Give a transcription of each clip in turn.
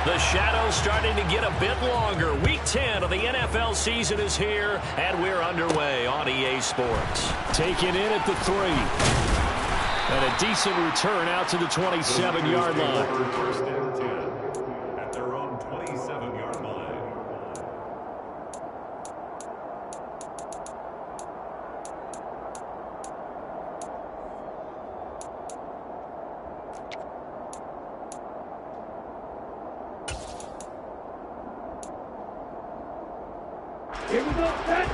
The shadow's starting to get a bit longer. Week 10 of the NFL season is here, and we're underway on EA Sports. Taken in at the 3. And a decent return out to the 27-yard line. First and 10 at their own 27-yard line. Here we go, set.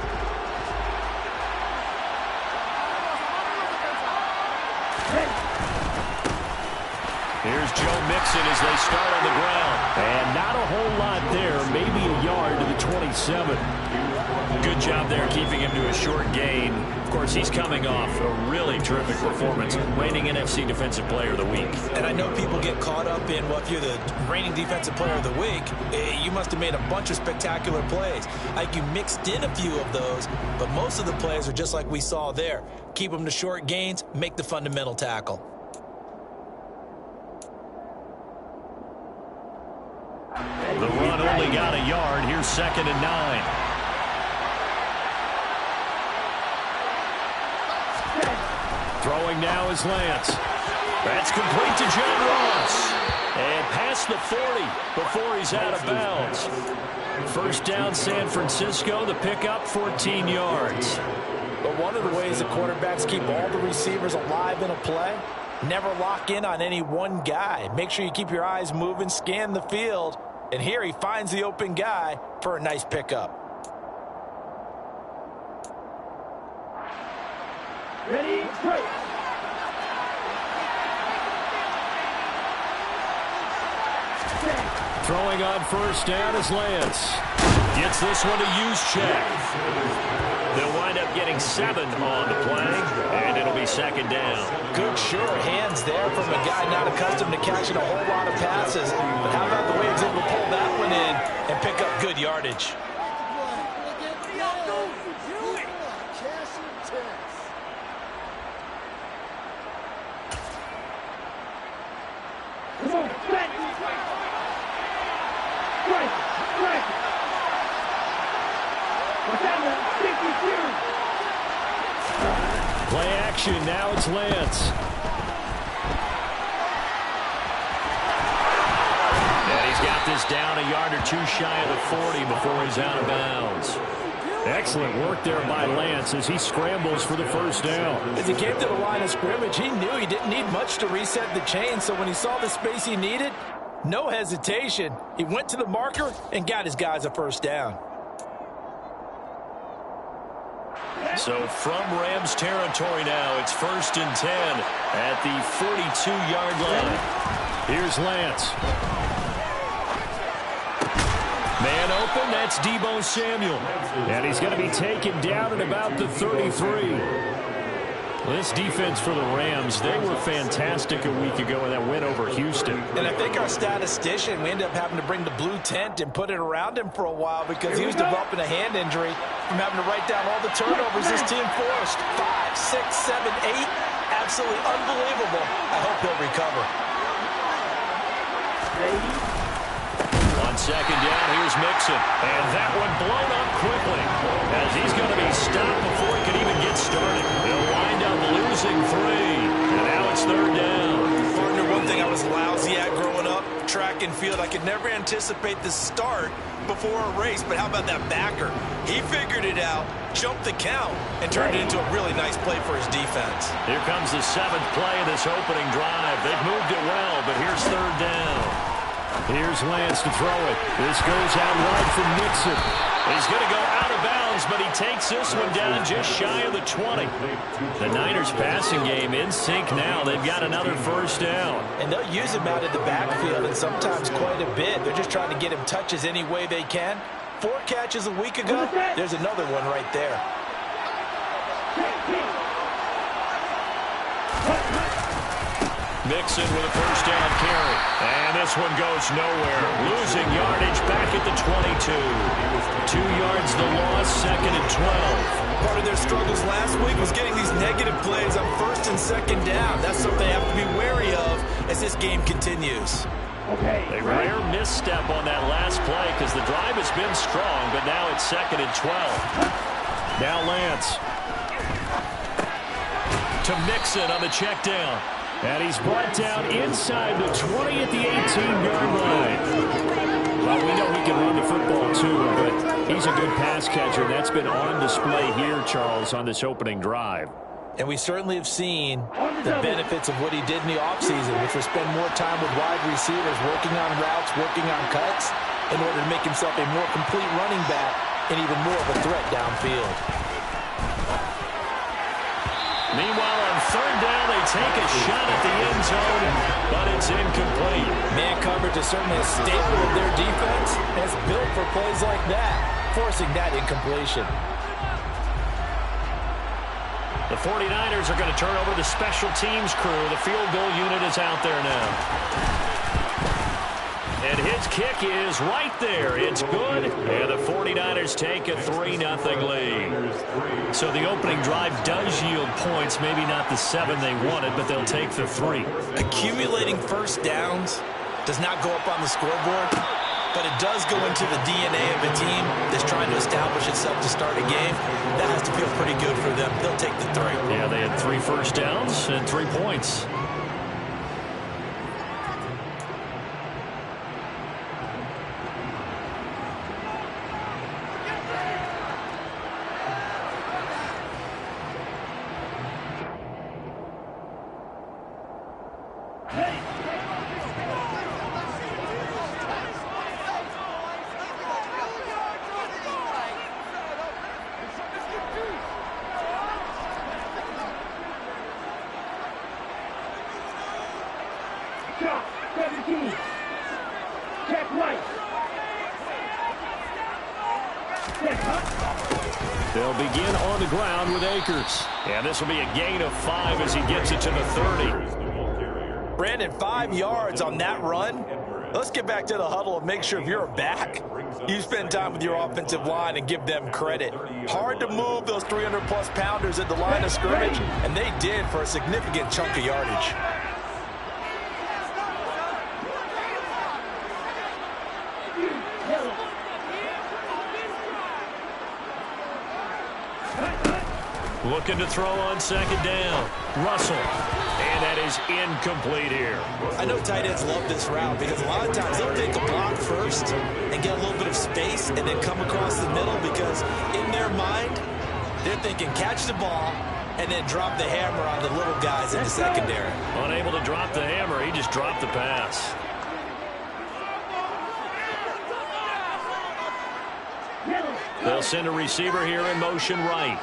Here's Joe Mixon as they start on the ground. And not a whole lot there, maybe a yard to the 27. Good job there keeping him to a short gain. Of course, he's coming off a really terrific performance, reigning NFC Defensive Player of the Week. And I know people get caught up in, well, if you're the reigning Defensive Player of the Week, you must have made a bunch of spectacular plays. Like you mixed in a few of those, but most of the plays are just like we saw there. Keep them to short gains, make the fundamental tackle. The run only got a yard. Here's 2nd and 9. Throwing now is Lance. That's complete to John Ross. And past the 40 before he's out of bounds. First down, San Francisco. The pickup, 14 yards. But one of the ways the quarterbacks keep all the receivers alive in a play, never lock in on any one guy. Make sure you keep your eyes moving, scan the field. And here he finds the open guy for a nice pickup. Ready, break. Throwing on first down is Lance. Gets this one to Juszczyk. They'll wind up getting 7 on the play, and it'll be 2nd down. Good, sure hands there from a guy not accustomed to catching a whole lot of passes. But how about the way he's able to pull that one in and pick up good yardage? Come on, set. Strike, strike. What's that one? 52. Play action, now it's Lance. And he's got this down a yard or 2 shy of the 40 before he's out of bounds. Excellent work there by Lance as he scrambles for the first down. As he came to the line of scrimmage, he knew he didn't need much to reset the chain, so when he saw the space he needed, no hesitation. He went to the marker and got his guys a first down. So from Rams territory now, it's 1st and 10 at the 42-yard line. Here's Lance. Man open, that's Deebo Samuel. And he's going to be taken down at about the 33. This defense for the Rams, they were fantastic a week ago in that win over Houston. And I think our statistician, we ended up having to bring the blue tent and put it around him for a while because he was developing a hand injury from having to write down all the turnovers this team forced. 5, 6, 7, 8. Absolutely unbelievable. I hope he'll recover. On 2nd down, here's Mixon. And that one blown up quickly as he's going to be stopped before he can even get started. They'll wind up losing 3. And now it's 3rd down. Partner, one thing I was lousy at growing up, track and field, I could never anticipate the start before a race. But how about that backer? He figured it out, jumped the count, and turned it into a really nice play for his defense. Here comes the 7th play of this opening drive. They've moved it well, but here's 3rd down. Here's Lance to throw it. This goes out wide for Nixon. He's going to go out of bounds, but he takes this one down just shy of the 20. The Niners passing game in sync now. They've got another first down. And they'll use him out of the backfield and sometimes quite a bit. They're just trying to get him touches any way they can. 4 catches a week ago. There's another one right there. Mixon with a first down carry. And this one goes nowhere. Losing yardage back at the 22. 2 yards the loss, 2nd and 12. Part of their struggles last week was getting these negative plays on 1st and 2nd down. That's something they have to be wary of as this game continues. A rare misstep on that last play because the drive has been strong, but now it's 2nd and 12. Now Lance. To Mixon on the check down. And he's brought down inside the 20 at the 18-yard line. Well, we know he can run the football too, but he's a good pass catcher. That's been on display here, Charles, on this opening drive. And we certainly have seen the benefits of what he did in the offseason, which was spend more time with wide receivers, working on routes, working on cuts, in order to make himself a more complete running back and even more of a threat downfield. Meanwhile, on 3rd down, they take a shot at the end zone, but it's incomplete. Man coverage is certainly a staple of their defense. It's built for plays like that, forcing that incompletion. The 49ers are going to turn over the special teams crew. The field goal unit is out there now. And his kick is right there. It's good. And the 49ers take a 3-0 lead. So the opening drive does yield points. Maybe not the 7 they wanted, but they'll take the 3. Accumulating first downs does not go up on the scoreboard, but it does go into the DNA of a team that's trying to establish itself to start a game. That has to feel pretty good for them. They'll take the 3. Yeah, they had 3 first downs and 3 points. Drop, 17. Check right. They'll begin on the ground with Akers. And this will be a gain of 5 as he gets it to the 30. Brandon, 5 yards on that run. Let's get back to the huddle and make sure if you're a back, you spend time with your offensive line and give them credit. Hard to move those 300-plus pounders at the line of scrimmage, and they did for a significant chunk of yardage. Looking to throw on 2nd down. Russell. And that is incomplete here. I know tight ends love this route because a lot of times they'll take a block first and get a little bit of space and then come across the middle because in their mind, they're thinking catch the ball and then drop the hammer on the little guys in the secondary. Unable to drop the hammer, he just dropped the pass. They'll send a receiver here in motion right.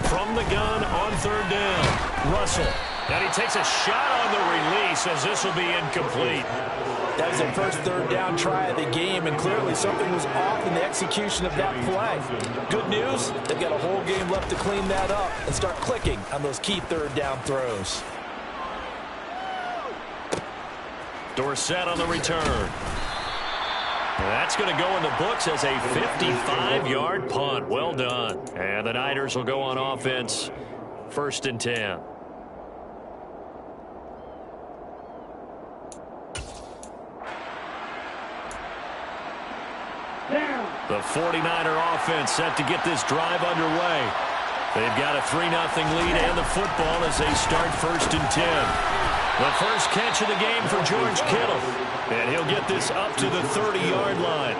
From the gun on 3rd down. Russell. And he takes a shot on the release as this will be incomplete. That was their first 3rd down try of the game, and clearly something was off in the execution of that play. Good news, they've got a whole game left to clean that up and start clicking on those key 3rd down throws. Dorsett on the return. That's going to go in the books as a 55-yard punt. Well done. And the Niners will go on offense. 1st and 10. The 49er offense set to get this drive underway. They've got a 3-0 lead and the football as they start 1st and 10. The first catch of the game for George Kittle. And he'll get this up to the 30-yard line.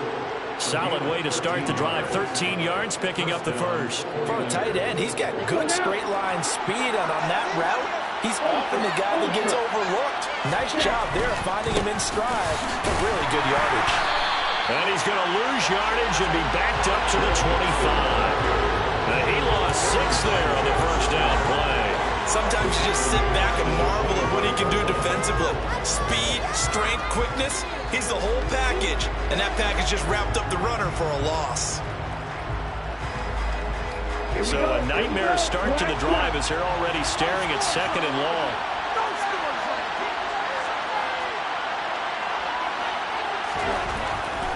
Solid way to start the drive. 13 yards, picking up the first. For a tight end, he's got good straight line speed, and on that route, he's often the guy that gets overlooked. Nice job there finding him in stride for really good yardage. And he's going to lose yardage and be backed up to the 25. And he lost 6 there on the first down play. Sometimes you just sit back and marvel at what he can do defensively. Speed, strength, quickness, he's the whole package. And that package just wrapped up the runner for a loss. So a nightmare start to the drive as they're already staring at 2nd and long.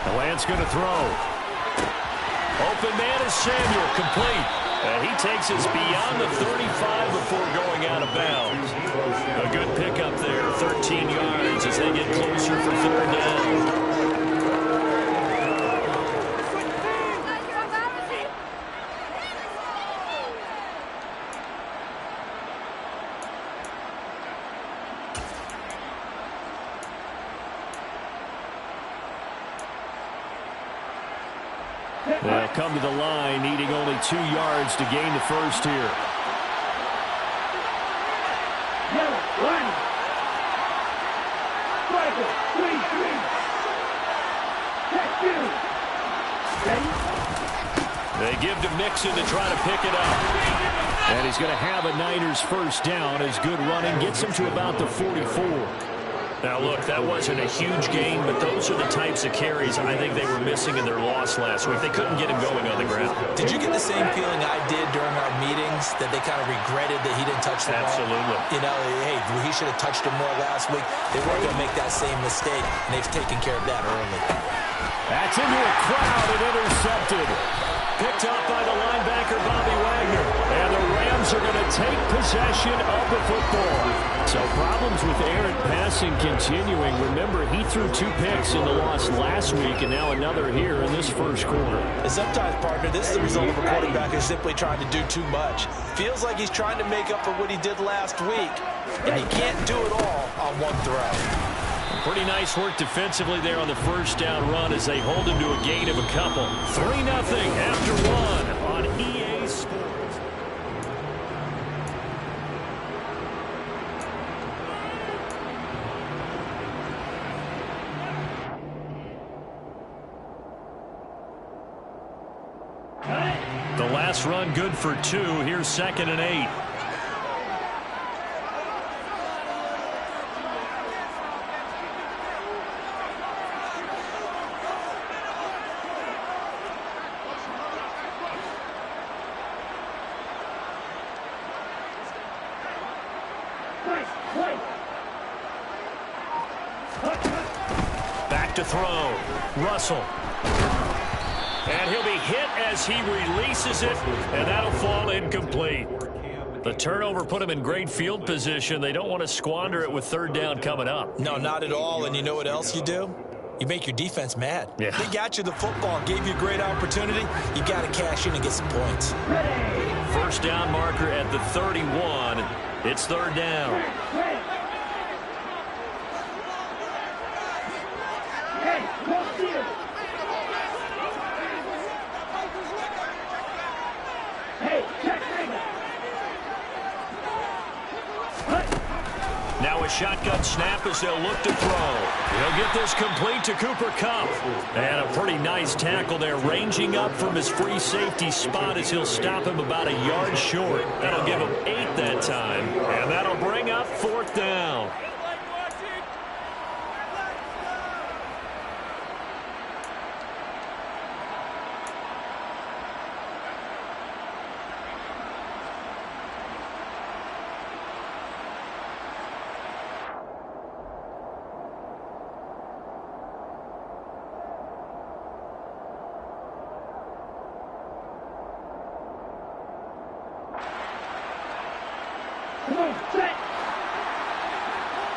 The Lance going to throw. Open man is Samuel, complete. And he takes us beyond the 35 before going out of bounds. A good pickup there, 13 yards as they get closer for third down. They'll come to the line, needing only 2 yards to gain the first here. They give to Mixon to try to pick it up. And he's going to have a Niners first down as good running gets him to about the 44. Now, look, that wasn't a huge gain, but those are the types of carries I think they were missing in their loss last week. They couldn't get him going on the ground. Did you get the same feeling I did during our meetings, that they kind of regretted that he didn't touch the ball? Absolutely. You know, hey, he should have touched him more last week. They weren't going to make that same mistake, and they've taken care of that early. That's into a crowd and intercepted. Picked up by the linebacker, Bobby Wagner. And the Rams are going to take possession of the football. So problems with errant passing continuing. Remember, he threw 2 picks in the loss last week, and now another here in this first quarter. And sometimes, partner, this is the result of a quarterback who's simply trying to do too much. Feels like he's trying to make up for what he did last week, and he can't do it all on one throw. Pretty nice work defensively there on the first down run as they hold him to a gain of a couple. 3-0 after 1 on EA Sports. The last run good for 2. Here's 2nd and 8. Back to throw. Russell. And he'll be hit as he releases it, and that'll fall incomplete. The turnover put him in great field position. They don't want to squander it with 3rd down coming up. No, not at all. And you know what else you do? You make your defense mad. Yeah. They got you the football, gave you a great opportunity. You got to cash in and get some points. First down marker at the 31. It's 3rd down. Now a shotgun snap as they'll look to throw. He'll get this complete to Cooper Kupp. And a pretty nice tackle there, ranging up from his free safety spot as he'll stop him about a yard short. That'll give him 8 that time. And that'll bring up 4th down. Come on, set.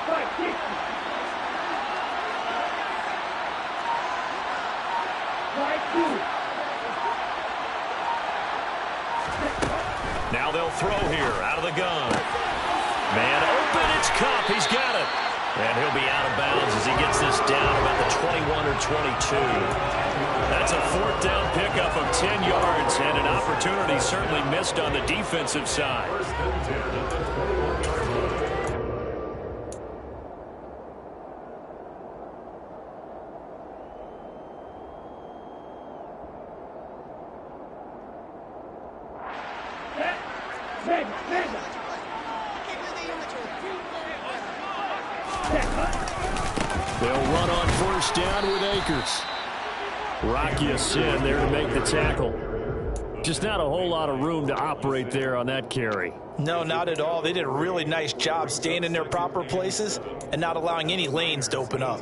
5-60. Now they'll throw here out of the gun. Man open, it's Kupp. He's got it. And he'll be out of bounds as he gets this down about the 21 or 22. That's a 4th down pickup of 10 yards and an opportunity certainly missed on the defensive side. They'll run on first down with Akers. Rocky Sin there to make the tackle. Just not a whole lot of room to operate there on that carry. No, not at all. They did a really nice job staying in their proper places and not allowing any lanes to open up.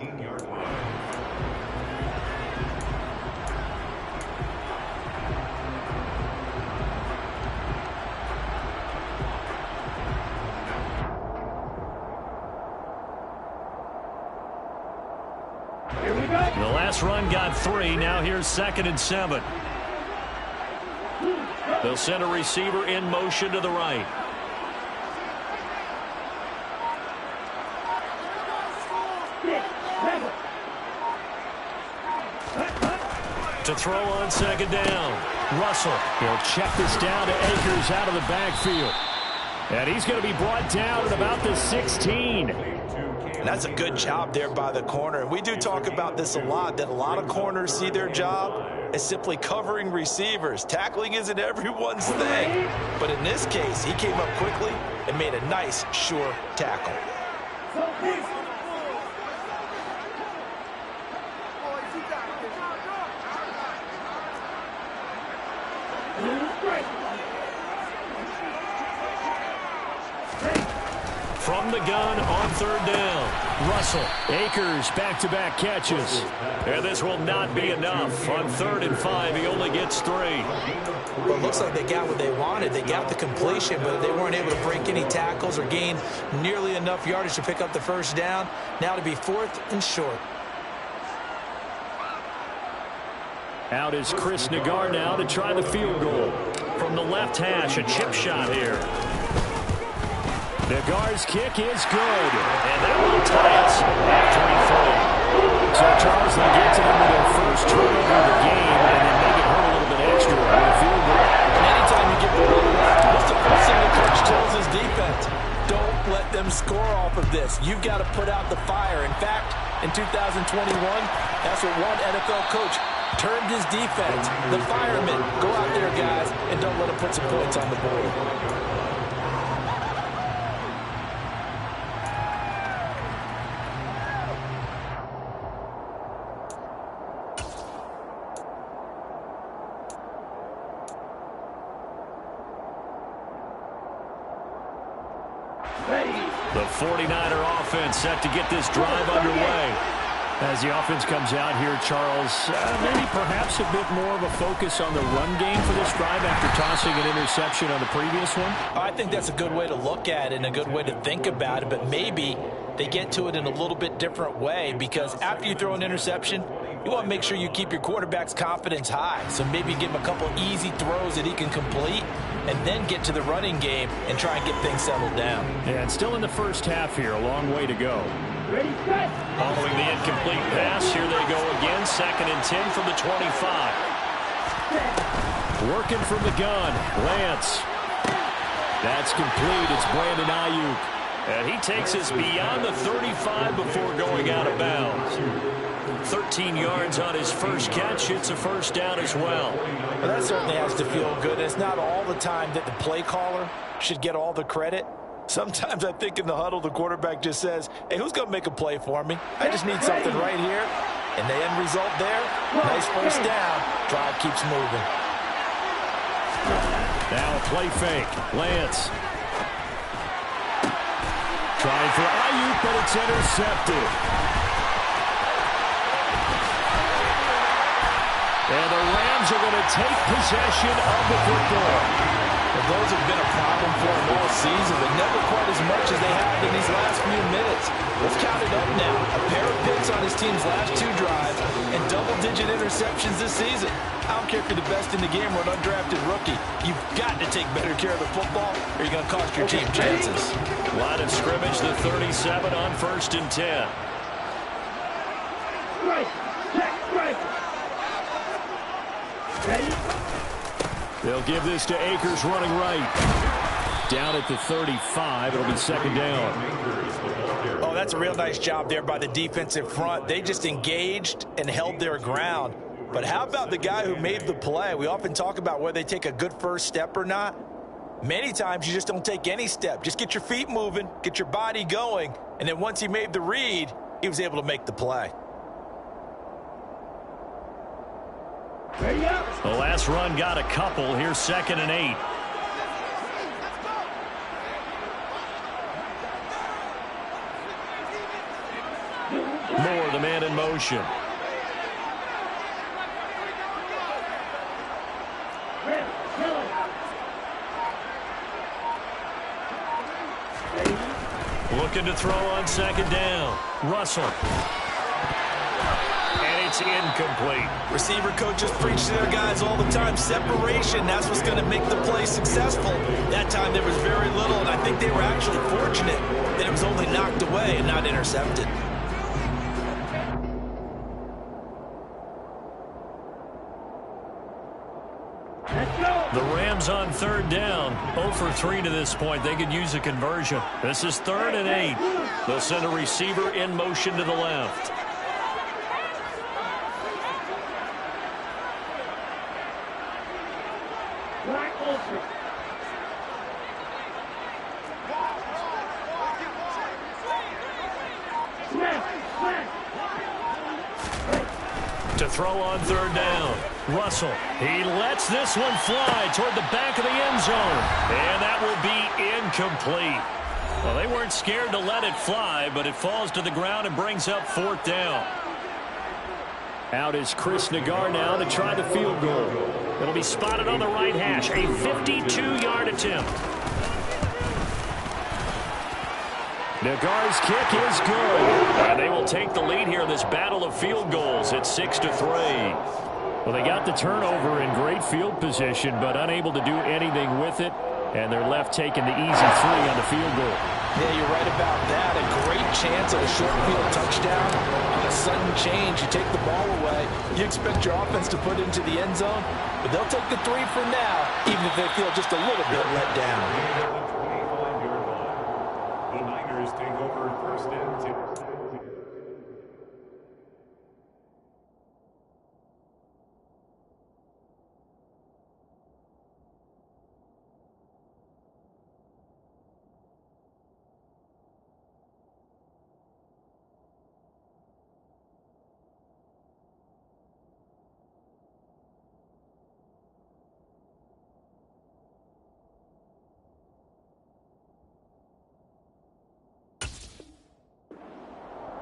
This run got 3. Now here's 2nd and 7. They'll send a receiver in motion to the right. To throw on 2nd down. Russell. He'll check this down to Akers out of the backfield. And he's going to be brought down at about the 16. And that's a good job there by the corner. And we do talk about this a lot, that a lot of corners see their job as simply covering receivers. Tackling isn't everyone's thing. But in this case, he came up quickly and made a nice, sure tackle. From the gun on 3rd down. Russell. Akers back-to-back catches. And this will not be enough. On 3rd and 5, he only gets 3. Well, it looks like they got what they wanted. They got the completion, but they weren't able to break any tackles or gain nearly enough yardage to pick up the 1st down. Now to be 4th and short. Out is Chris Nagar now to try the field goal. From the left hash, a chip shot here. Nagar's kick is good. And that will tie us at 23. So Charles, they get to them with their first turnover of the game, and then make it hurt a little bit extra with a field goal. And anytime you get the ball, what's the first thing the coach tells his defense? Don't let them score off of this. You've got to put out the fire. In fact, in 2021, that's what one NFL coach termed his defense. The firemen. Go out there, guys, and don't let them put some points on the board. The 49er offense set to get this drive underway. As the offense comes out here, Charles, maybe perhaps a bit more of a focus on the run game for this drive after tossing an interception on the previous one? I think that's a good way to look at it and a good way to think about it, but maybe they get to it in a little bit different way, because after you throw an interception, you want to make sure you keep your quarterback's confidence high. So maybe give him a couple easy throws that he can complete and then get to the running game and try and get things settled down. Yeah, and still in the first half here, a long way to go. Ready, set. Following the incomplete pass, here they go again. 2nd and 10 from the 25. Working from the gun, Lance. That's complete. It's Brandon Ayuk. And he takes us beyond the 35 before going out of bounds. 13 yards on his first catch. It's a 1st down as well. Well, that certainly has to feel good. It's not all the time that the play caller should get all the credit. Sometimes I think in the huddle, the quarterback just says, hey, who's going to make a play for me? I just need something right here. And the end result there, nice 1st down. Drive keeps moving. Now a play fake. Lance. Trying for Ayuk, but it's intercepted. And the Rams are going to take possession of the football. Well, those have been a problem for him all season, but never quite as much as they have in these last few minutes. Let's count it up now. A pair of picks on his team's last 2 drives and double-digit interceptions this season. I don't care if you're the best in the game or an undrafted rookie. You've got to take better care of the football or you're going to cost your team chances. Line of scrimmage, the 37 on 1st and 10. Right. Check. Right. Ready. They'll give this to Akers running right. Down at the 35. It'll be 2nd down. Oh, that's a real nice job there by the defensive front. They just engaged and held their ground. But how about the guy who made the play? We often talk about whether they take a good first step or not. Many times you just don't take any step. Just get your feet moving, get your body going, and then once he made the read, he was able to make the play. Ready up. The last run got a couple. Here's 2nd and 8. Moore, the man in motion. Looking to throw on 2nd down. Russell. And he is incomplete. Receiver coaches preach to their guys all the time. Separation, that's what's going to make the play successful. That time there was very little, and I think they were actually fortunate that it was only knocked away and not intercepted. The Rams on 3rd down. 0 for 3 to this point. They could use a conversion. This is 3rd and 8. They'll send a receiver in motion to the left. To throw on 3rd down. Russell, he lets this one fly toward the back of the end zone. And that will be incomplete. Well, they weren't scared to let it fly, but it falls to the ground and brings up 4th down. Out is Chris Nagar now to try the field goal. It'll be spotted on the right hash. A 52-yard attempt. Nagar's kick is good. And they will take the lead here in this battle of field goals at 6-3. Well, they got the turnover in great field position, but unable to do anything with it. And they're left taking the easy 3 on the field goal. Yeah, you're right about that. A great chance of a short field touchdown. On a sudden change, you take the ball away. You expect your offense to put it into the end zone, but they'll take the 3 for now, even if they feel just a little bit let down. The Niners take over 1st and 10.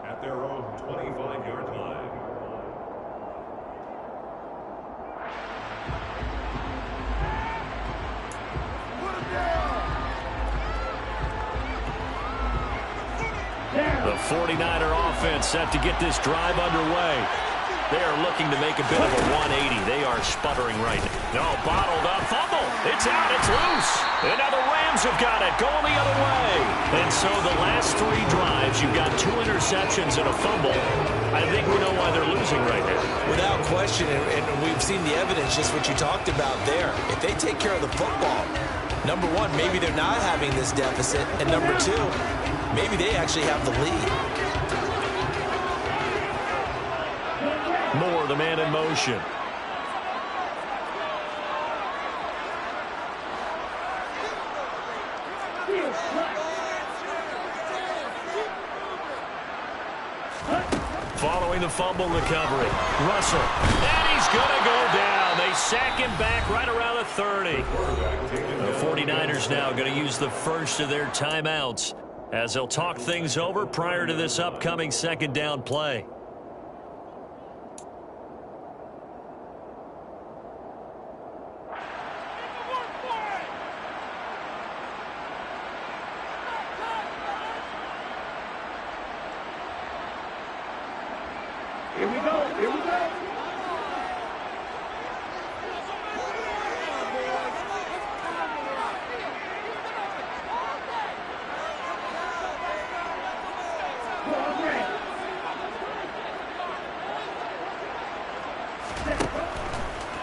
At their own 25-yard line. The 49er offense set to get this drive underway. They are looking to make a bit of a 180. They are sputtering right now. No, bottled up. Fumble. It's out. It's loose. And now the Rams have got it. Going the other way. And so the last 3 drives, you've got 2 interceptions and a fumble. I think we know why they're losing right now. Without question, and we've seen the evidence, just what you talked about there. If they take care of the football, number 1, maybe they're not having this deficit. And number 2, maybe they actually have the lead. Moore, the man in motion. Following the fumble recovery. Russell. And he's going to go down. They sack him back right around the 30. The 49ers now going to use the first of their timeouts as they'll talk things over prior to this upcoming 2nd down play. Here we go. Here we go.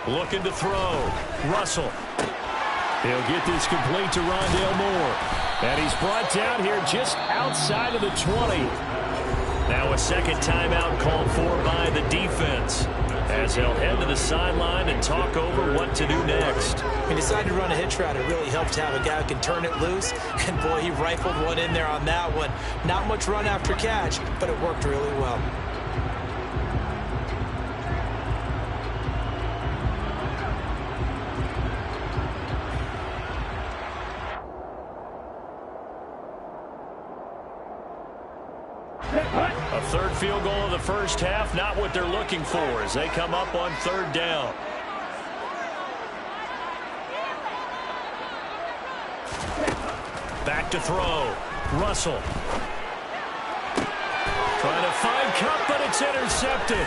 Looking to throw. Russell. He'll get this complete to Rondale Moore. And he's brought down here just outside of the 20. Now a 2nd timeout called for by the defense as they'll head to the sideline and talk over what to do next. He decided to run a hitch route. It really helped to have a guy who can turn it loose. And, boy, he rifled one in there on that one. Not much run after catch, but it worked really well. A 3rd field goal of the first half, not what they're looking for as they come up on 3rd down. Back to throw. Russell. Trying to find Cup, but it's intercepted.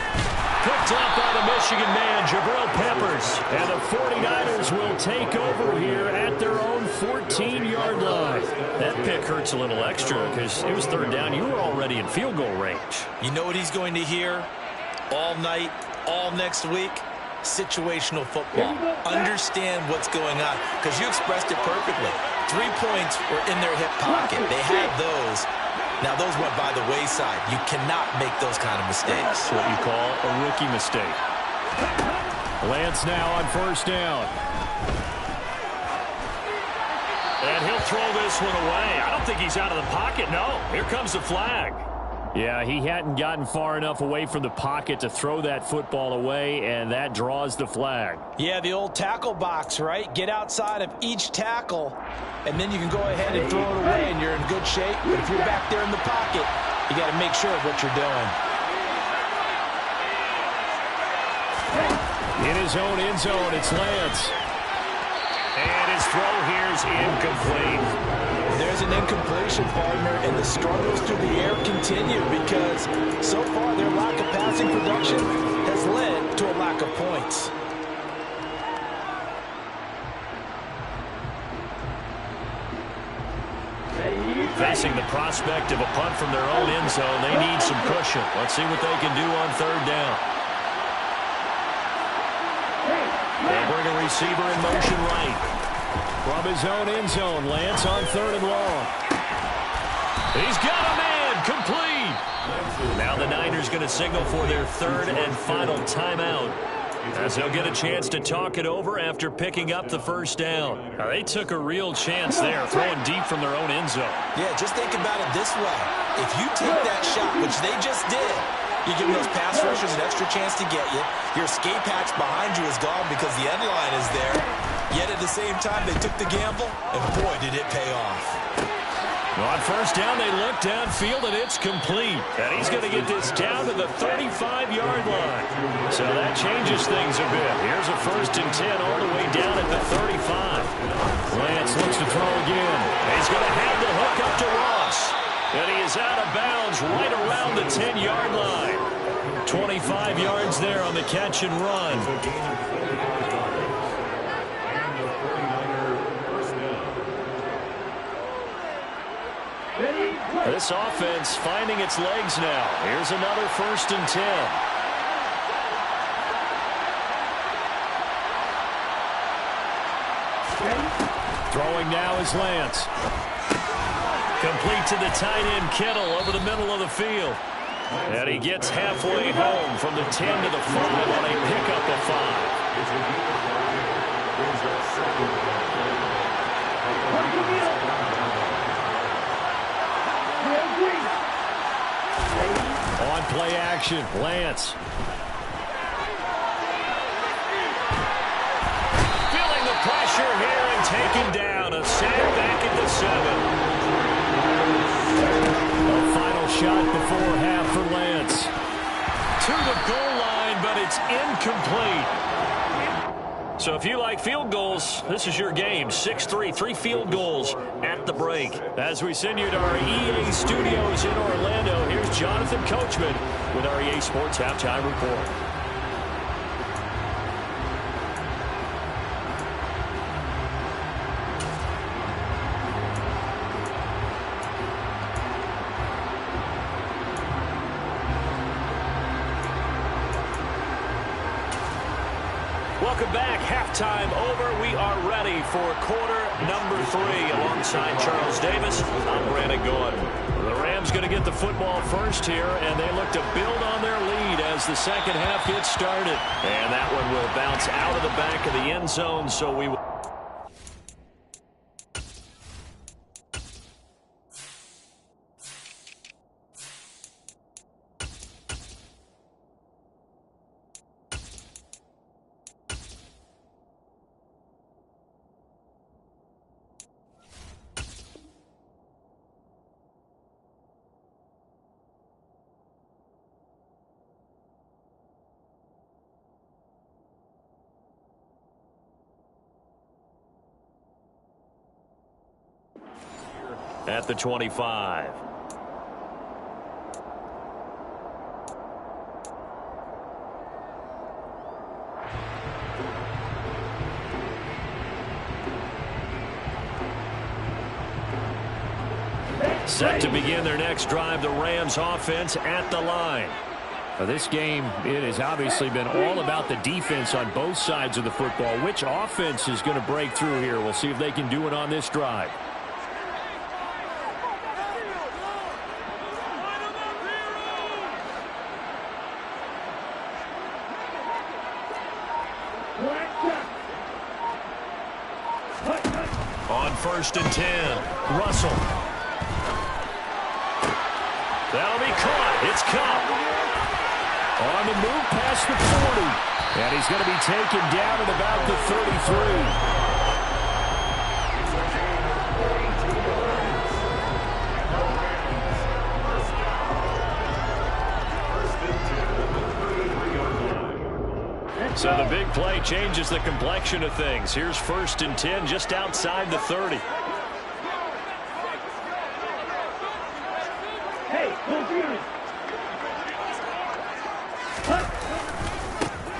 Picked up by the Michigan man, Jabril Peppers. And the 49ers will take over here at their own 14-yard line. That pick hurts a little extra because it was third down. You were already in field goal range. You know what he's going to hear all night, all next week? Situational football. Understand what's going on, because you expressed it perfectly. 3 points were in their hip pocket. They had those. Now, those went by the wayside. You cannot make those kind of mistakes. What you call a rookie mistake. Lance now on first down. And he'll throw this one away. I don't think he's out of the pocket. No, here comes the flag. Yeah, he hadn't gotten far enough away from the pocket to throw that football away, and that draws the flag. Yeah, the old tackle box, right? Get outside of each tackle, and then you can go ahead and throw it away, and you're in good shape. But if you're back there in the pocket, you got to make sure of what you're doing. In his own end zone, it's Lance. And his throw here's incomplete. There's an incompletion, partner, and the struggles through the air continue because so far their lack of passing production has led to a lack of points. Facing the prospect of a punt from their own end zone, they need some cushion. Let's see what they can do on third down. They bring a receiver in motion right. From his own end zone, Lance on third and long. He's got a man, complete. Now the Niners going to signal for their third and final timeout, as they'll get a chance to talk it over after picking up the first down. Now, they took a real chance there, throwing deep from their own end zone. Yeah, just think about it this way. If you take that shot, which they just did, you give those pass rushers an extra chance to get you. Your escape hatch behind you is gone because the end line is there. Yet at the same time, they took the gamble, and boy, did it pay off. On first down, they look downfield, and it's complete. And he's going to get this down to the 35-yard line. So that changes things a bit. Here's a 1st and 10 all the way down at the 35. Lance looks to throw again. He's going to have the hook up to Ross. And he is out of bounds right around the 10-yard line. 25 yards there on the catch and run. This offense finding its legs now. Here's another 1st and 10. Throwing now is Lance. Complete to the tight end, Kittle, over the middle of the field. And he gets halfway home from the 10 to the 5 on a pickup of 5. On play action, Lance. Feeling the pressure here and taken down. A sack back at the 7. A final shot before half for Lance. To the goal line, but it's incomplete. So if you like field goals, this is your game. 6-3, 3 field goals at the break. As we send you to our EA studios in Orlando, here's Jonathan Coachman with our EA Sports Halftime Report. Welcome back. Halftime over. We are ready for quarter number 3 alongside Charles Davis. I'm Brandon Gordon. The Rams going to get the football first here, and they look to build on their lead as the second half gets started. And that one will bounce out of the back of the end zone, so we will. At the 25. Set to begin their next drive, the Rams offense at the line. This game, it has obviously been all about the defense on both sides of the football. Which offense is going to break through here? We'll see if they can do it on this drive. On 1st and 10, Russell. That'll be caught. It's caught. On the move past the 40. And he's going to be taken down at about the 33. So the big play changes the complexion of things. Here's 1st and 10 just outside the 30. Hey,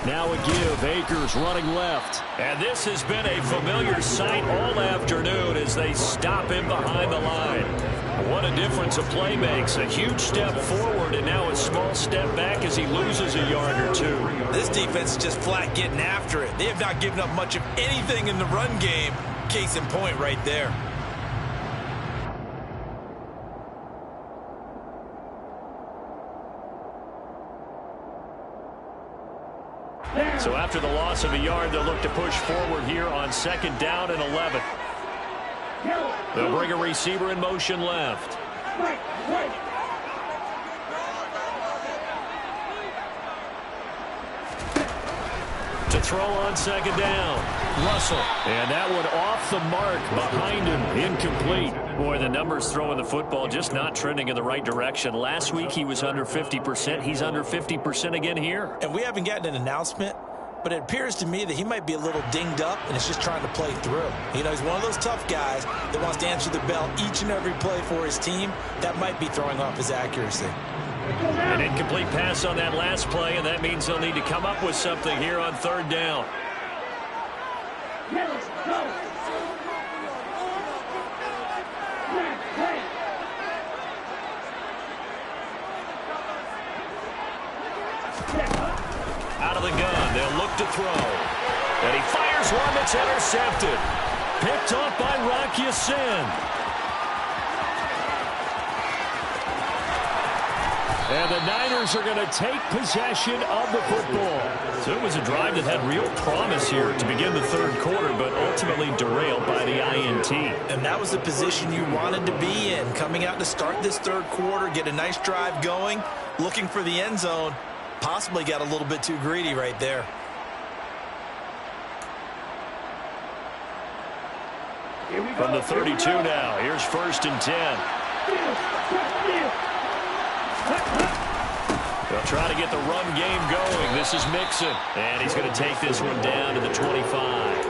Now a give. Akers running left. And this has been a familiar sight all afternoon as they stop him behind the line. What a difference a play makes. A huge step forward and now a small step back as he loses a yard or two. This defense is just flat getting after it. They have not given up much of anything in the run game. Case in point right there. So after the loss of a yard, they'll look to push forward here on 2nd down and 11. They'll bring a receiver in motion left. To throw on 2nd down. Russell. And that one off the mark behind him. Incomplete. Boy, the numbers throwing the football just not trending in the right direction. Last week he was under 50%. He's under 50% again here. And we haven't gotten an announcement, but it appears to me that he might be a little dinged up and is just trying to play through. You know, he's one of those tough guys that wants to answer the bell each and every play for his team. That might be throwing off his accuracy. An incomplete pass on that last play, and that means they'll need to come up with something here on 3rd down. Out of the gun, they'll look to throw. And he fires one that's intercepted. Picked off by Rock Ya-Sin. And the Niners are going to take possession of the football. So it was a drive that had real promise here to begin the 3rd quarter, but ultimately derailed by the INT. And that was the position you wanted to be in. Coming out to start this 3rd quarter, get a nice drive going, looking for the end zone. Possibly got a little bit too greedy right there. From the 32 now, here's 1st and 10. They'll try to get the run game going. This is Mixon, and he's going to take this one down to the 25.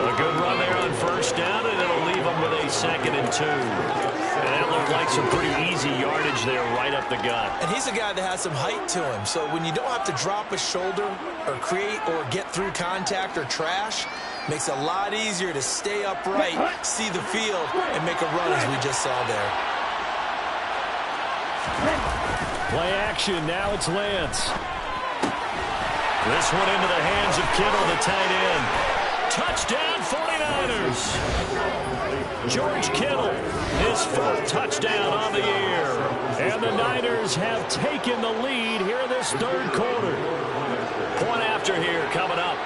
A good run there on 1st down, and it'll leave them with a 2nd and 2. And that looked like some pretty easy yardage there right up the gut. And he's a guy that has some height to him, so when you don't have to drop a shoulder or create or get through contact or trash, makes it a lot easier to stay upright, see the field, and make a run as we just saw there. Play action, now it's Lance. This one into the hands of Kittle, the tight end. Touchdown, 49ers. George Kittle, his 4th touchdown on the year. And the Niners have taken the lead here in this 3rd quarter. Point after here coming up.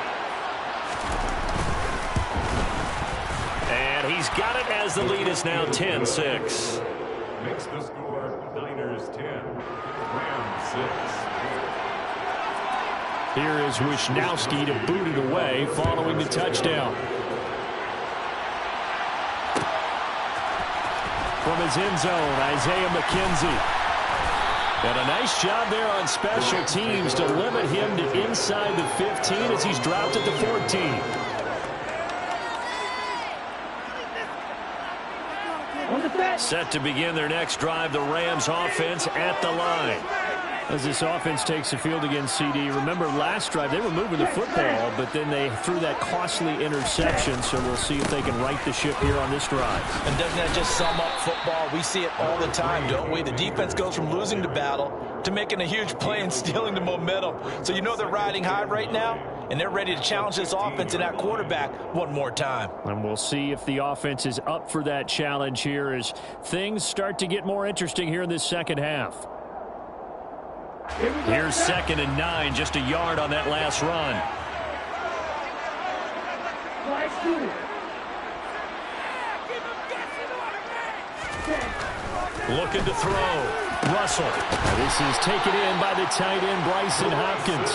And he's got it as the lead is now 10-6. Makes the score Niners 10, Rams 6. Here is Wisnowski to boot it away following the touchdown. From his end zone, Isaiah McKenzie. And a nice job there on special teams to limit him to inside the 15 as he's dropped at the 14. Set to begin their next drive, the Rams offense at the line. As this offense takes the field against CD, remember last drive they were moving the football, but then they threw that costly interception, so we'll see if they can right the ship here on this drive. And doesn't that just sum up football? We see it all the time, don't we? The defense goes from losing the battle to making a huge play and stealing the momentum. So you know they're riding high right now, and they're ready to challenge this offense and that quarterback one more time. And we'll see if the offense is up for that challenge here as things start to get more interesting here in this second half. Here's 2nd and 9, just a yard on that last run. Looking to throw. Russell. This is taken in by the tight end, Bryson Hopkins.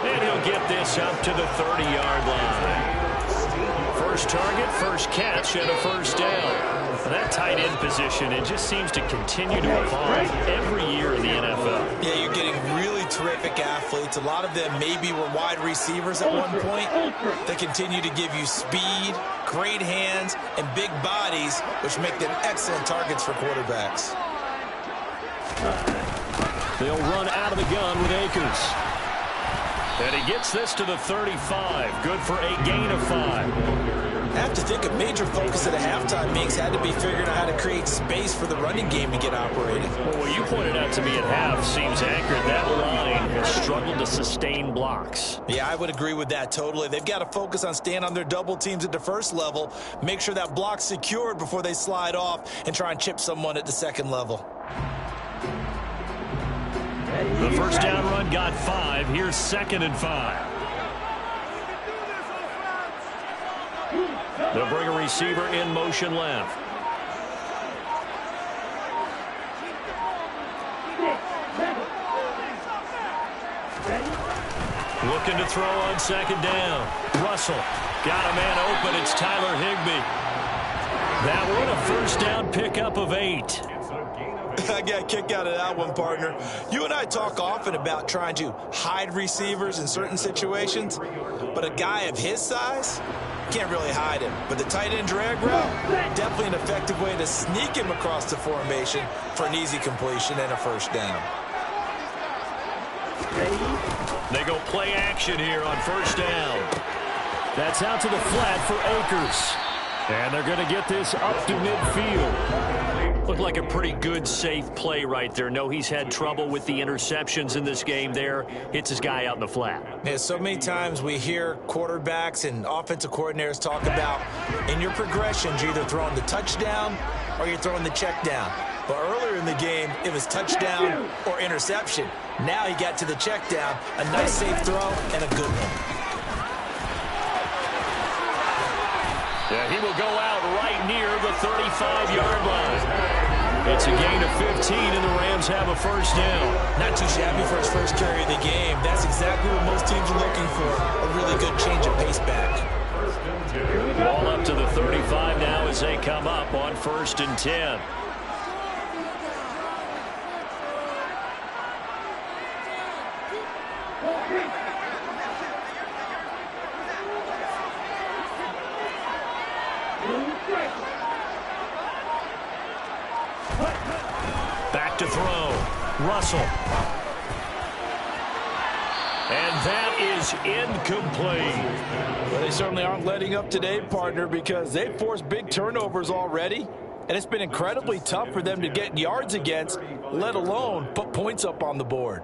And he'll get this up to the 30-yard line. First target, first catch, and a first down. That tight end position, it just seems to continue to evolve every year in the NFL. Yeah, you're getting really terrific athletes. A lot of them maybe were wide receivers at one point. They continue to give you speed, great hands, and big bodies, which make them excellent targets for quarterbacks. They'll run out of the gun with Akers. And he gets this to the 35. Good for a gain of 5. I have to think a major focus at a halftime means had to be figuring out how to create space for the running game to get operating. Well, what you pointed out to me at half seems accurate. That line has struggled to sustain blocks. Yeah, I would agree with that totally. They've got to focus on staying on their double teams at the first level, make sure that block's secured before they slide off and try and chip someone at the second level. The first down run got 5. Here's 2nd and 5. They'll bring a receiver in motion left. Looking to throw on 2nd down. Russell got a man open. It's Tyler Higbee. That one a first down pickup of 8. I got a kick out of that one, partner. You and I talk often about trying to hide receivers in certain situations, but a guy of his size can't really hide him. But the tight end drag route, definitely an effective way to sneak him across the formation for an easy completion and a first down. They go play action here on first down. That's out to the flat for Akers. And they're going to get this up to midfield. Looked like a pretty good, safe play right there. No, he's had trouble with the interceptions in this game there. Hits his guy out in the flat. Yeah, so many times we hear quarterbacks and offensive coordinators talk about in your progressions, you're either throwing the touchdown or you're throwing the check down. But earlier in the game, it was touchdown or interception. Now he got to the check down. A nice, safe throw and a good one. Yeah, he will go out right near the 35-yard line. It's a gain of 15, and the Rams have a first down. Not too shabby for his first carry of the game. That's exactly what most teams are looking for, a really good change of pace back. Ball up to the 35 now as they come up on 1st and 10. Back to throw. Russell. And that is incomplete. Well, they certainly aren't letting up today, partner, because they've forced big turnovers already. And it's been incredibly tough for them to get yards against, let alone put points up on the board.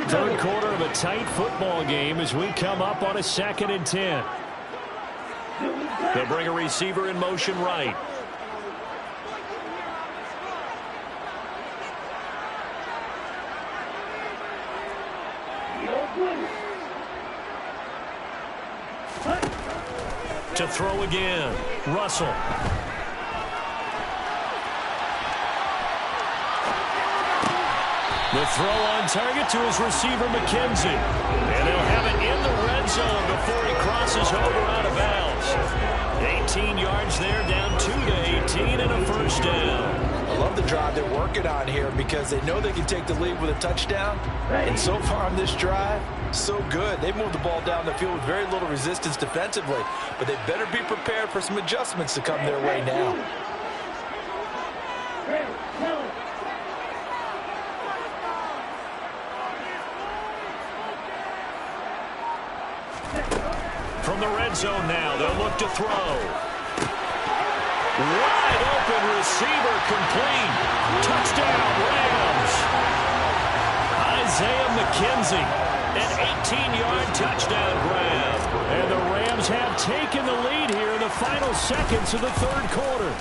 Third quarter of a tight football game as we come up on a 2nd and 10. They'll bring a receiver in motion right. To throw again, Russell. The throw on target to his receiver, McKenzie. And they'll have it in the red zone before he crosses over out of bounds. 18 yards there, down 2 to 18, and a first down. A love the drive they're working on here because they know they can take the lead with a touchdown. And so far on this drive, so good. They moved the ball down the field with very little resistance defensively, but they better be prepared for some adjustments to come their way now. From the red zone now, they'll look to throw. Wide open receiver complete. Touchdown, Rams. Isaiah McKenzie, an 18-yard touchdown grab. And the Rams have taken the lead here in the final seconds of the third quarter.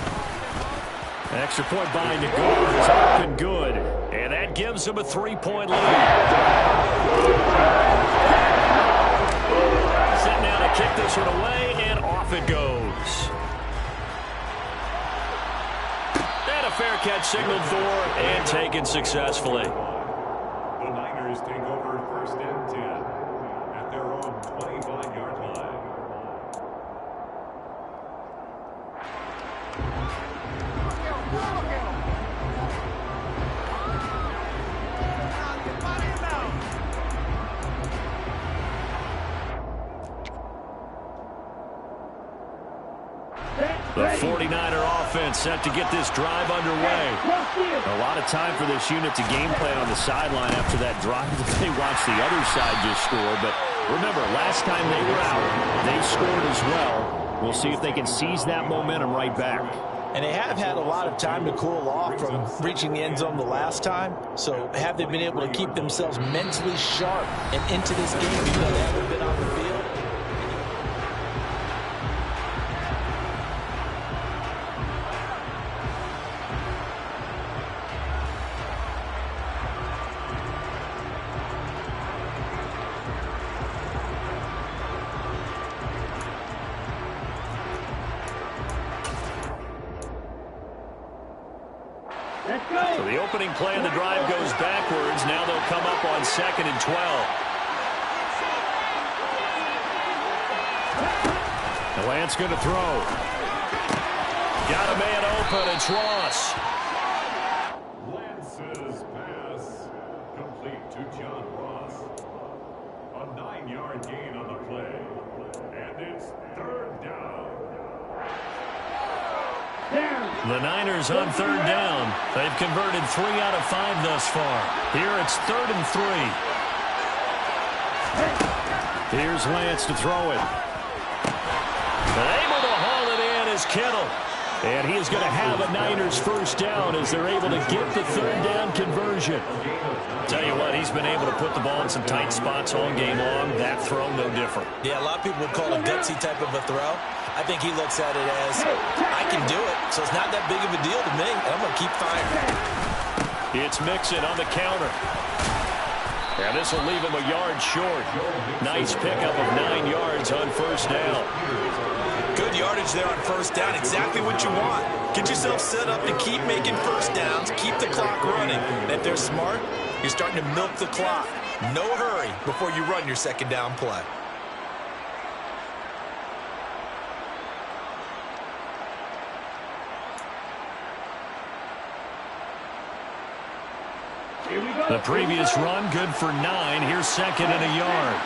Extra point by Nagar is up and good. And that gives them a 3-point lead. Set now to kick this one away, and off it goes. And a fair catch signaled for and taken successfully. The Niners take over 1st and 10 at their own 25-yard line. The 49er offense set to get this drive underway. A lot of time for this unit to game plan on the sideline after that drive that they watched the other side just score. But remember, last time they were out, they scored as well. We'll see if they can seize that momentum right back. And they have had a lot of time to cool off from reaching the end zone the last time. So have they been able to keep themselves mentally sharp and into this game even though they haven't been on the field? So the opening play of the drive goes backwards. Now they'll come up on 2nd and 12. The Lance going to throw. Got a man open. It's Ross. Lance's pass complete to John Ross. A 9-yard gain on the play. And it's 3rd down. The Niners on 3rd down. They've converted 3 out of 5 thus far. Here it's 3rd and 3. Here's Lance to throw it. Able to haul it in is Kittle. And he is going to have a Niners 1st down as they're able to get the 3rd down conversion. Tell you what, he's been able to put the ball in some tight spots all game long. That throw, no different. Yeah, a lot of people would call it a gutsy type of a throw. I think he looks at it as, I can do it, so it's not that big of a deal to me, and I'm going to keep firing. It's Mixon on the counter. And this will leave him a yard short. Nice pickup of 9 yards on 1st down. Good yardage there on 1st down, exactly what you want. Get yourself set up to keep making 1st downs, keep the clock running. And if they're smart, you're starting to milk the clock. No hurry before you run your 2nd down play. The previous run, good for 9. Here's 2nd and a yard.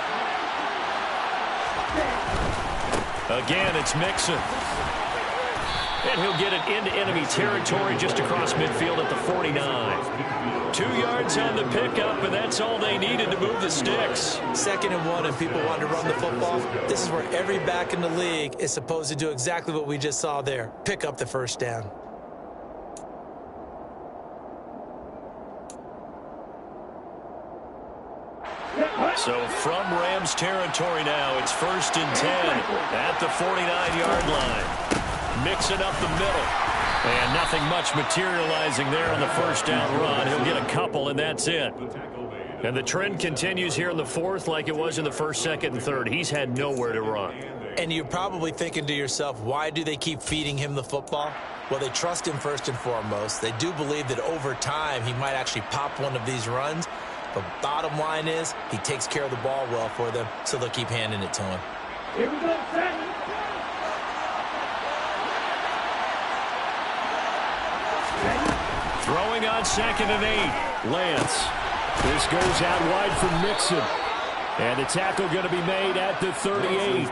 Again, it's Mixon. And he'll get it into enemy territory just across midfield at the 49. 2 yards on the pickup, and that's all they needed to move the sticks. 2nd and 1, and people want to run the football. This is where every back in the league is supposed to do exactly what we just saw there. Pick up the 1st down. So from Rams territory now, it's 1st and 10 at the 49-yard line. Mixing up the middle. And nothing much materializing there on the 1st down run. He'll get a couple, and that's it. And the trend continues here in the 4th like it was in the 1st, 2nd, and 3rd. He's had nowhere to run. And you're probably thinking to yourself, why do they keep feeding him the football? Well, they trust him first and foremost. They do believe that over time he might actually pop one of these runs. The bottom line is he takes care of the ball well for them, so they'll keep handing it to him. Here we go, set. on 2nd and 8. Lance. This goes out wide for Mixon. And the tackle going to be made at the 38.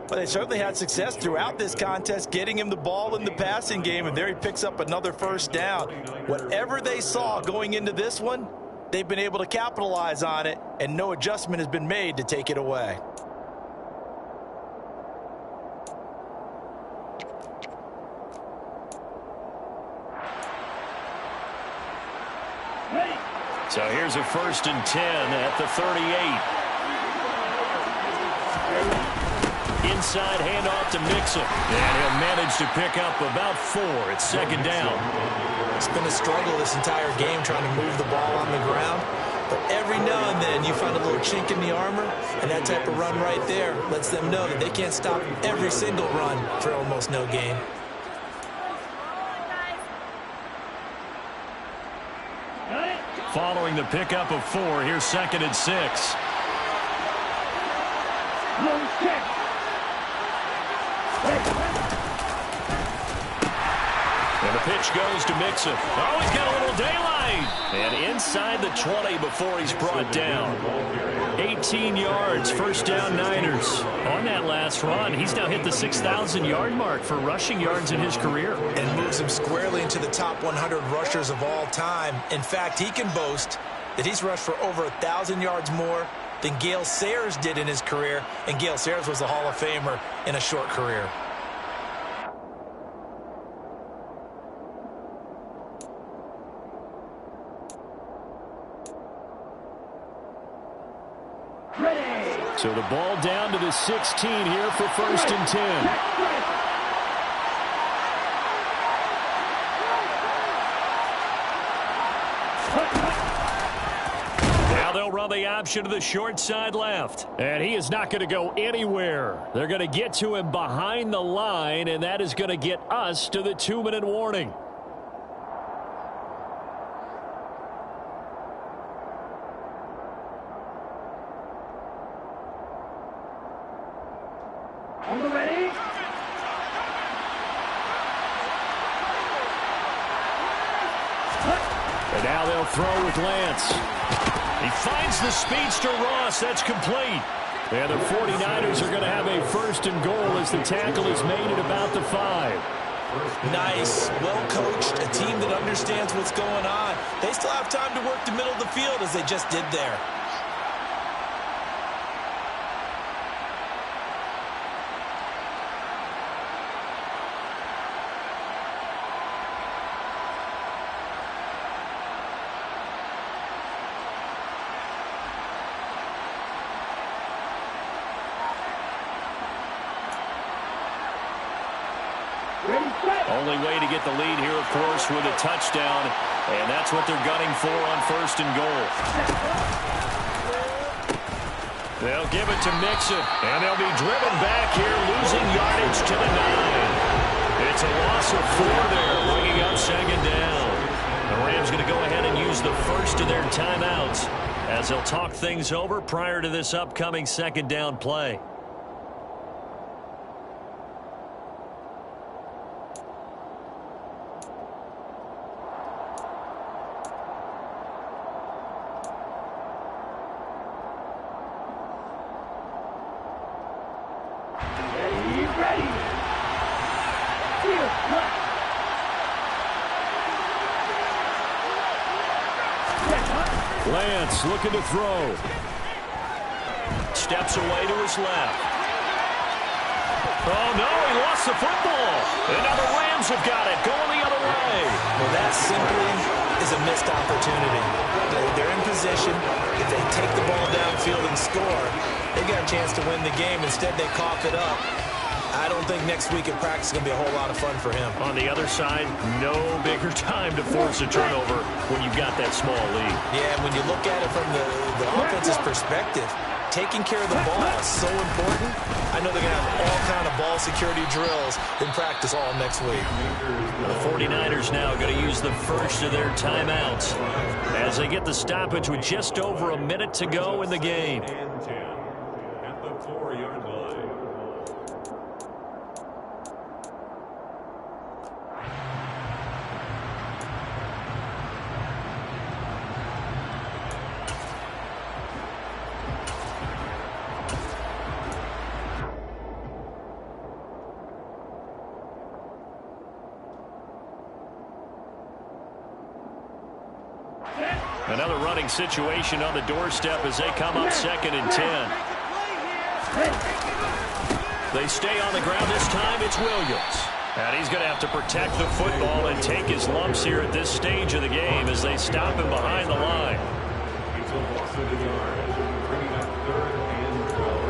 Well, they certainly had success throughout this contest, getting him the ball in the passing game, and there he picks up another first down. Whatever they saw going into this one, they've been able to capitalize on it, and no adjustment has been made to take it away. So here's a 1st and 10 at the 38. Inside handoff to Mixon. And he'll manage to pick up about 4. It's 2nd down. It's been a struggle this entire game trying to move the ball on the ground. But every now and then you find a little chink in the armor, and that type of run right there lets them know that they can't stop every single run for almost no gain. Following the pickup of 4, here's 2nd and 6. And the pitch goes to Mixon. Oh, he's got a little daylight. And inside the 20 before he's brought down. 18 yards, 1st down Niners. On that last run, he's now hit the 6,000-yard mark for rushing yards in his career. And moves him squarely into the top 100 rushers of all time. In fact, he can boast that he's rushed for over 1,000 yards more than Gale Sayers did in his career. And Gale Sayers was a Hall of Famer in a short career. So the ball down to the 16 here for 1st and 10. Now they'll run the option to the short side left. And he is not going to go anywhere. They're going to get to him behind the line, and that is going to get us to the 2-minute warning. And now they'll throw with Lance. He finds the speedster Ross. That's complete. And the 49ers are going to have a 1st and goal as the tackle is made at about the 5. Nice, well coached, a team that understands what's going on. They still have time to work the middle of the field as they just did there. Only way to get the lead here, of course, with a touchdown. And that's what they're gunning for on 1st and goal. They'll give it to Mixon. And they'll be driven back here, losing yardage to the 9. It's a loss of 4 there, bringing up 2nd down. The Rams going to go ahead and use the first of their timeouts as they'll talk things over prior to this upcoming 2nd down play. Lance looking to throw. Steps away to his left. Oh, no, he lost the football. And now the Rams have got it, going the other way. Well, that simply is a missed opportunity. They're in position. If they take the ball downfield and score, they got a chance to win the game. Instead, they cough it up. I don't think next week at practice is going to be a whole lot of fun for him. On the other side, no bigger time to force a turnover when you've got that small lead. Yeah, when you look at it from the offense's perspective, taking care of the ball is so important. I know they're going to have all kind of ball security drills in practice all next week. The 49ers now going to use the first of their timeouts as they get the stoppage with just over a minute to go in the game. And 10 at the 4-yard line. Another running situation on the doorstep as they come up 2nd and 10. They stay on the ground this time. It's Williams. And he's going to have to protect the football and take his lumps here at this stage of the game as they stop him behind the line. It's a loss of the yard, bringing up 3rd and 12.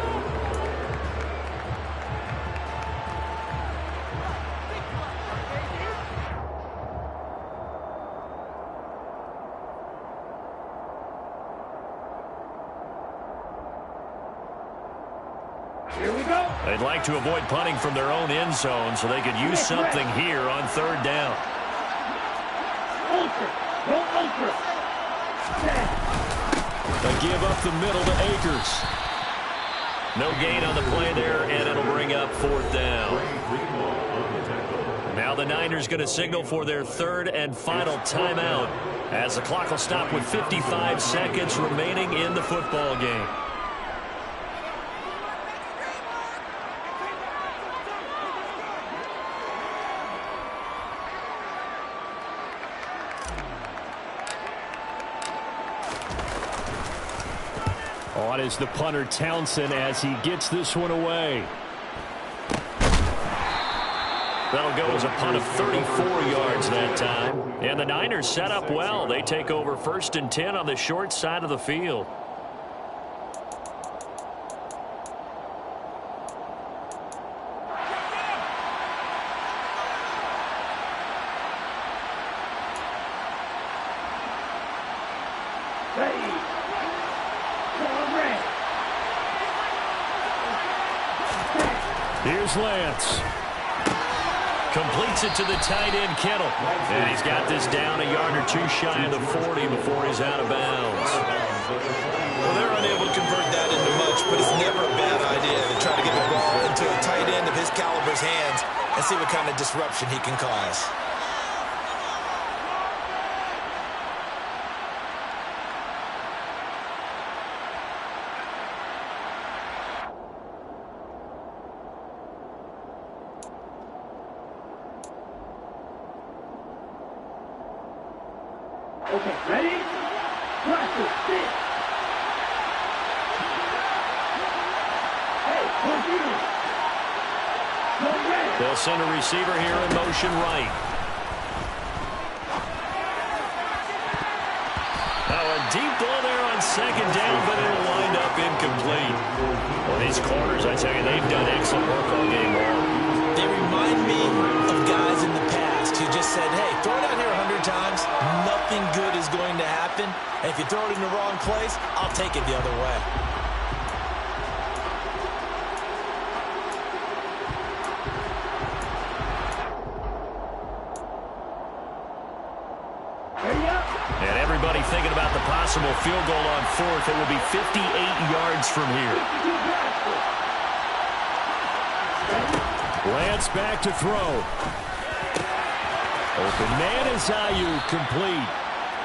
Here we go. They'd like to avoid punting from their own end zone so they could use something here on 3rd down. Ultra. Go ultra. They give up the middle to Akers. No gain on the play there, and it'll bring up 4th down. Now the Niners going to signal for their 3rd and final timeout as the clock will stop with 55 seconds remaining in the football game. On is the punter Townsend as he gets this one away. That'll go as a punt of 34 yards that time. And the Niners set up well. They take over 1st and 10 on the short side of the field. Here's Lance. Completes it to the tight end, Kittle. And he's got this down a yard or two shy of the 40 before he's out of bounds. Well, they're unable to convert that into much, but it's never a bad idea to try to get the ball into a tight end of his caliber's hands and see what kind of disruption he can cause. Okay, ready? Practice, sit. Hey, computer. Go red. They'll send a receiver here in motion right. Oh, a deep ball there on 2nd down, but it'll wind up incomplete. Well, these corners, I tell you, they've done excellent work all game long. They remind me of guys in the past who just said, hey, throw it out here 100 times, nothing good is going to happen. And if you throw it in the wrong place, I'll take it the other way. And everybody thinking about the possible field goal on 4th. It will be 58 yards from here. Lance back to throw. Open man is Ayuk, complete.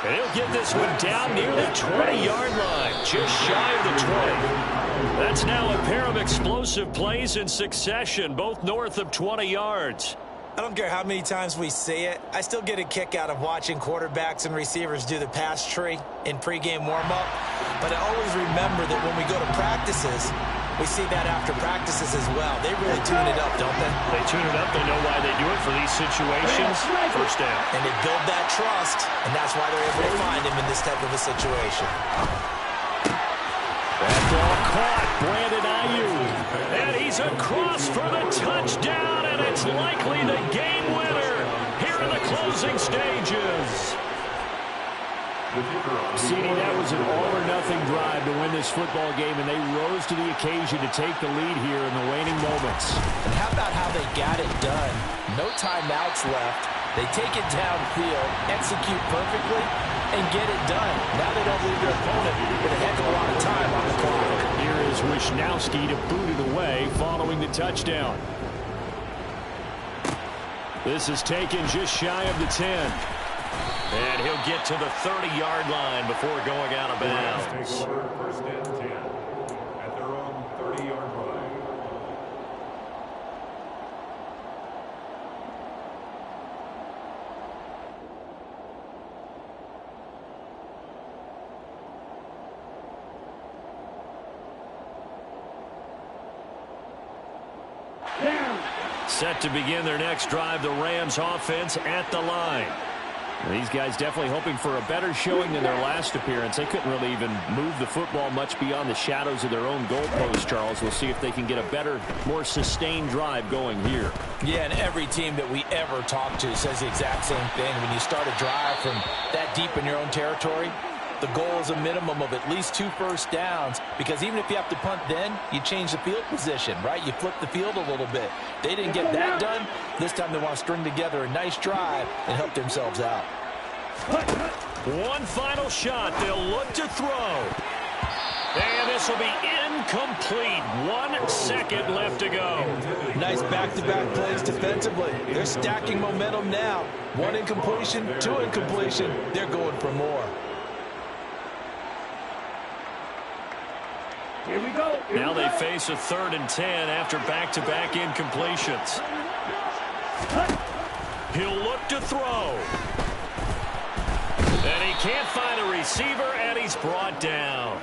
And he'll get this one down near the 20-yard line, just shy of the 20. That's now a pair of explosive plays in succession, both north of 20 yards. I don't care how many times we see it. I still get a kick out of watching quarterbacks and receivers do the pass tree in pregame warm-up. But I always remember that when we go to practices, we see that after practices as well. They really tune it up, don't they? They tune it up. They know why they do it for these situations. 1st down. And they build that trust, and that's why they're able to find him in this type of a situation. That ball caught. Brandon Ayuk. And he's across for the touchdown, and it's likely the game winner here in the closing stages. CD, that was an all-or-nothing drive to win this football game, and they rose to the occasion to take the lead here in the waning moments. And how about how they got it done? No timeouts left. They take it downfield, execute perfectly, and get it done. Now they don't leave their opponent with a heck of a lot of time on the clock. Here is Wisnowski to boot it away following the touchdown. This is taken just shy of the 10. And he'll get to the 30-yard line before going out of bounds. Take over 1st and 10 at their own 30-yard line. Set to begin their next drive, the Rams offense at the line. These guys definitely hoping for a better showing than their last appearance. They couldn't really even move the football much beyond the shadows of their own goalpost, Charles. We'll see if they can get a better, more sustained drive going here. Yeah, and every team that we ever talk to says the exact same thing. When you start a drive from that deep in your own territory, the goal is a minimum of at least 2 first downs, because even if you have to punt then, you change the field position, right? You flip the field a little bit. They didn't get that done. This time they want to string together a nice drive and help themselves out. One final shot. They'll look to throw. And this will be incomplete. 1 second left to go. Nice back-to-back plays defensively. They're stacking momentum now. 1 incompletion, 2 incompletion. They're going for more. Here we go. Now they face a 3rd and 10 after back-to-back incompletions. He'll look to throw. And he can't find a receiver, and he's brought down.